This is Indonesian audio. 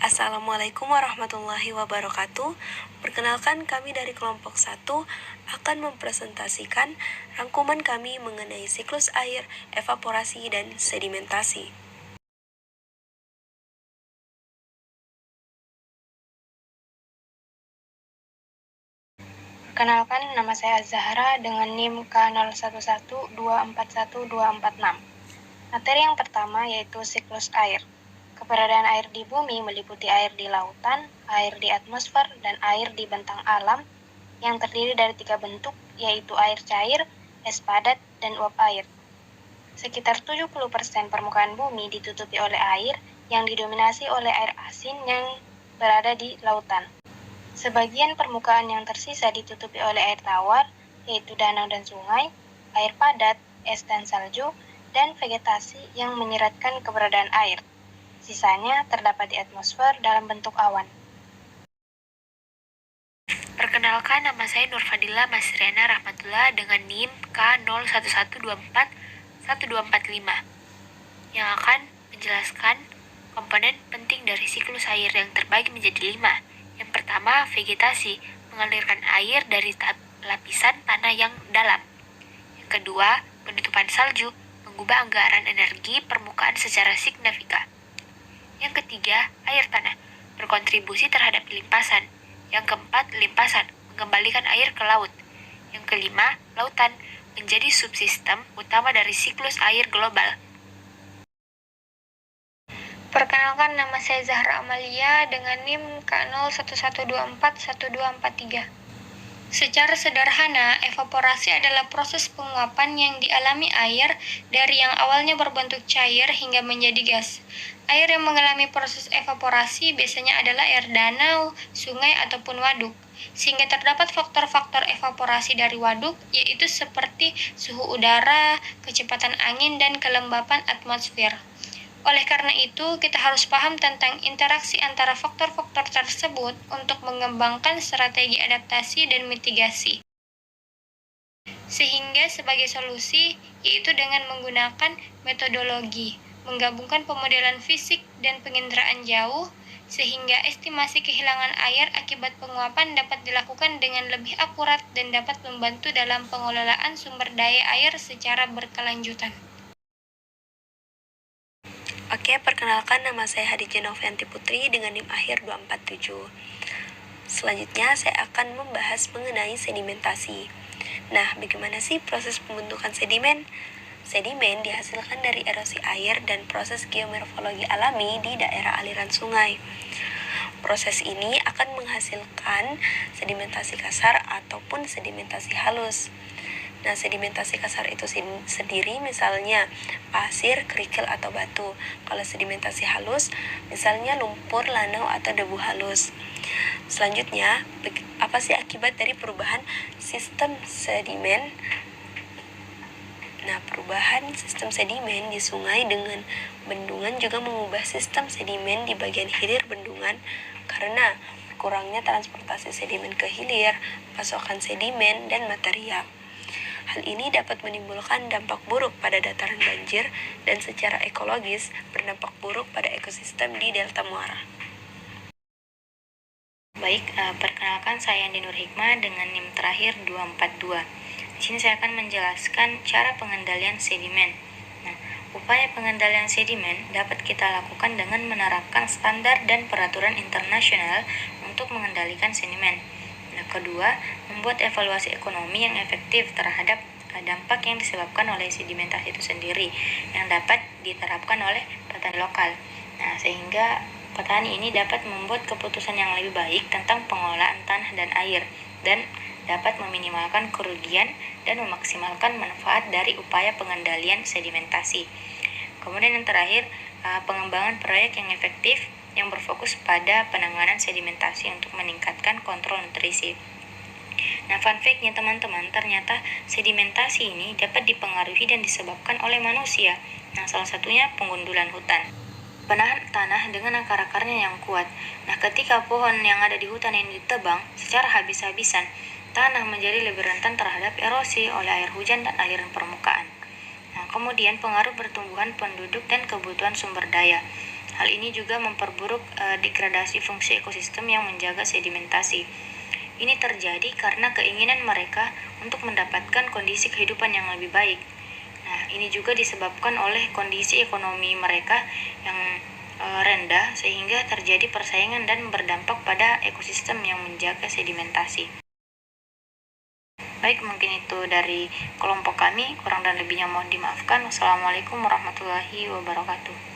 Assalamualaikum warahmatullahi wabarakatuh. Perkenalkan, kami dari kelompok 1 akan mempresentasikan rangkuman kami mengenai siklus air, evaporasi, dan sedimentasi. Perkenalkan, nama saya Zahra dengan NIM K0112412446. Materi yang pertama yaitu siklus air. Keberadaan air di bumi meliputi air di lautan, air di atmosfer, dan air di bentang alam yang terdiri dari 3 bentuk, yaitu air cair, es padat, dan uap air. Sekitar 70% permukaan bumi ditutupi oleh air yang didominasi oleh air asin yang berada di lautan. Sebagian permukaan yang tersisa ditutupi oleh air tawar, yaitu danau dan sungai, air padat, es dan salju, dan vegetasi yang menyiratkan keberadaan air. Sisanya terdapat di atmosfer dalam bentuk awan. Perkenalkan, nama saya Nurfadila Masriana Rahmatullah dengan NIM K01141245 yang akan menjelaskan komponen penting dari siklus air yang terbagi menjadi 5. Yang pertama, vegetasi, mengalirkan air dari lapisan tanah yang dalam. Yang kedua, penutupan salju, mengubah anggaran energi permukaan secara signifikan. Yang ketiga, air tanah, berkontribusi terhadap limpasan. Yang keempat, limpasan, mengembalikan air ke laut. Yang kelima, lautan, menjadi subsistem utama dari siklus air global. Perkenalkan, nama saya Zahra Amalia dengan NIM K01124123. Secara sederhana, evaporasi adalah proses penguapan yang dialami air dari yang awalnya berbentuk cair hingga menjadi gas. Air yang mengalami proses evaporasi biasanya adalah air danau, sungai, ataupun waduk. Sehingga terdapat faktor-faktor evaporasi dari waduk, yaitu seperti suhu udara, kecepatan angin, dan kelembapan atmosfer. Oleh karena itu, kita harus paham tentang interaksi antara faktor-faktor tersebut untuk mengembangkan strategi adaptasi dan mitigasi. Sehingga sebagai solusi, yaitu dengan menggunakan metodologi, menggabungkan pemodelan fisik dan penginderaan jauh, sehingga estimasi kehilangan air akibat penguapan dapat dilakukan dengan lebih akurat dan dapat membantu dalam pengelolaan sumber daya air secara berkelanjutan. Oke, perkenalkan, nama saya Hadijah Novianti Putri dengan NIM akhir 247. Selanjutnya, saya akan membahas mengenai sedimentasi. Nah, bagaimana sih proses pembentukan sedimen? Sedimen dihasilkan dari erosi air dan proses geomorfologi alami di daerah aliran sungai. Proses ini akan menghasilkan sedimentasi kasar ataupun sedimentasi halus. Nah, sedimentasi kasar itu sendiri misalnya pasir, kerikil, atau batu. Kalau sedimentasi halus, misalnya lumpur, lanau, atau debu halus. Selanjutnya, apa sih akibat dari perubahan sistem sedimen? Nah, perubahan sistem sedimen di sungai dengan bendungan juga mengubah sistem sedimen di bagian hilir bendungan karena kurangnya transportasi sedimen ke hilir, pasokan sedimen, dan material. Hal ini dapat menimbulkan dampak buruk pada dataran banjir dan secara ekologis berdampak buruk pada ekosistem di Delta Muara. Baik, perkenalkan saya Andi Nur Hikmah dengan NIM terakhir 242. Di sini saya akan menjelaskan cara pengendalian sedimen. Nah, upaya pengendalian sedimen dapat kita lakukan dengan menerapkan standar dan peraturan internasional untuk mengendalikan sedimen. Nah, kedua, membuat evaluasi ekonomi yang efektif terhadap dampak yang disebabkan oleh sedimentasi itu sendiri yang dapat diterapkan oleh petani lokal. Nah, sehingga petani ini dapat membuat keputusan yang lebih baik tentang pengelolaan tanah dan air dan dapat meminimalkan kerugian dan memaksimalkan manfaat dari upaya pengendalian sedimentasi. Kemudian yang terakhir, pengembangan proyek yang efektif yang berfokus pada penanganan sedimentasi untuk meningkatkan kontrol nutrisi. Nah, fun fact-nya teman-teman, ternyata sedimentasi ini dapat dipengaruhi dan disebabkan oleh manusia. Nah, salah satunya penggundulan hutan. Penahan tanah dengan akar-akarnya yang kuat. Nah, ketika pohon yang ada di hutan ini ditebang secara habis-habisan, tanah menjadi lebih rentan terhadap erosi oleh air hujan dan aliran permukaan. Nah, kemudian pengaruh pertumbuhan penduduk dan kebutuhan sumber daya. Hal ini juga memperburuk degradasi fungsi ekosistem yang menjaga sedimentasi. Ini terjadi karena keinginan mereka untuk mendapatkan kondisi kehidupan yang lebih baik. Nah, ini juga disebabkan oleh kondisi ekonomi mereka yang rendah sehingga terjadi persaingan dan berdampak pada ekosistem yang menjaga sedimentasi. Baik, mungkin itu dari kelompok kami. Kurang dan lebihnya mohon dimaafkan. Wassalamualaikum warahmatullahi wabarakatuh.